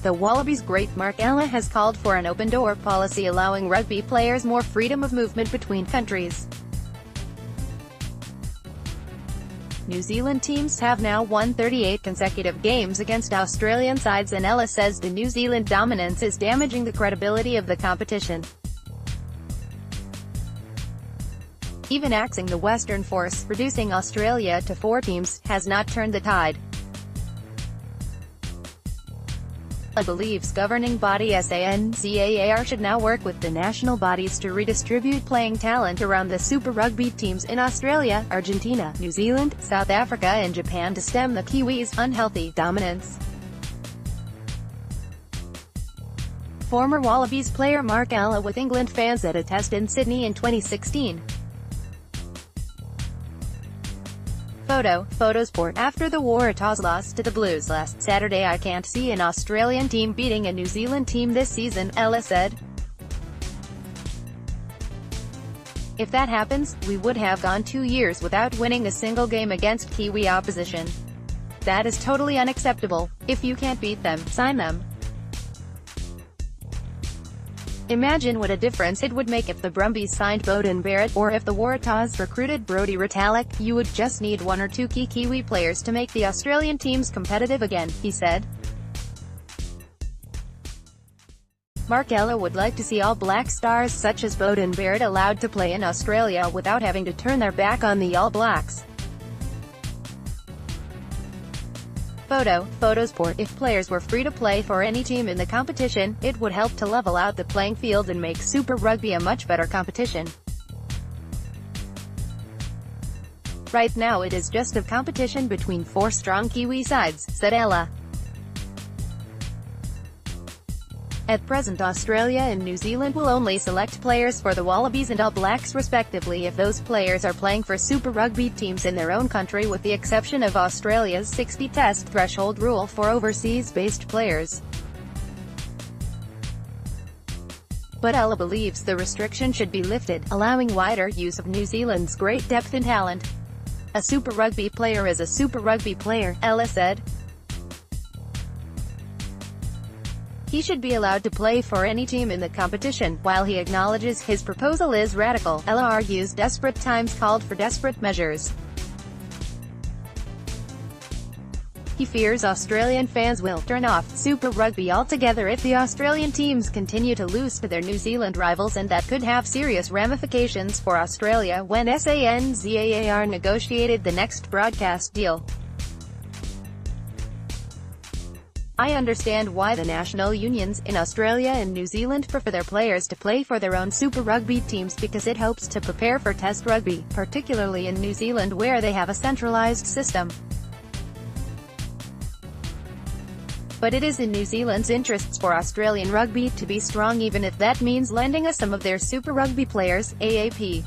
The Wallabies great Mark Ella has called for an open-door policy allowing rugby players more freedom of movement between countries. New Zealand teams have now won 38 consecutive games against Australian sides, and Ella says the New Zealand dominance is damaging the credibility of the competition. Even axing the Western force, reducing Australia to 4 teams, has not turned the tide. Ella believes governing body SANZAAR should now work with the national bodies to redistribute playing talent around the Super Rugby teams in Australia, Argentina, New Zealand, South Africa and Japan to stem the Kiwis' unhealthy dominance. Former Wallabies player Mark Ella with England fans at a test in Sydney in 2016. Photosport. After the Waratahs lost to the Blues last Saturday, I can't see an Australian team beating a New Zealand team this season, Ella said. If that happens, we would have gone 2 years without winning a single game against Kiwi opposition. That is totally unacceptable. If you can't beat them, sign them. Imagine what a difference it would make if the Brumbies signed Beauden Barrett, or if the Waratahs recruited Brodie Retallick. You would just need 1 or 2 key Kiwi players to make the Australian teams competitive again, he said. Mark Ella would like to see all Black stars such as Beauden Barrett allowed to play in Australia without having to turn their back on the All Blacks. Photosport. If players were free to play for any team in the competition, it would help to level out the playing field and make Super Rugby a much better competition. Right now it is just a competition between 4 strong Kiwi sides, said Ella. At present, Australia and New Zealand will only select players for the Wallabies and All Blacks respectively if those players are playing for Super Rugby teams in their own country, with the exception of Australia's 60-test threshold rule for overseas-based players. But Ella believes the restriction should be lifted, allowing wider use of New Zealand's great depth and talent. A Super Rugby player is a Super Rugby player, Ella said. He should be allowed to play for any team in the competition. While he acknowledges his proposal is radical, Ella argues desperate times called for desperate measures. He fears Australian fans will turn off Super Rugby altogether if the Australian teams continue to lose to their New Zealand rivals, and that could have serious ramifications for Australia when SANZAAR negotiated the next broadcast deal. I understand why the national unions in Australia and New Zealand prefer their players to play for their own Super Rugby teams, because it helps to prepare for Test rugby, particularly in New Zealand where they have a centralised system. But it is in New Zealand's interests for Australian rugby to be strong, even if that means lending us some of their Super Rugby players, AAP.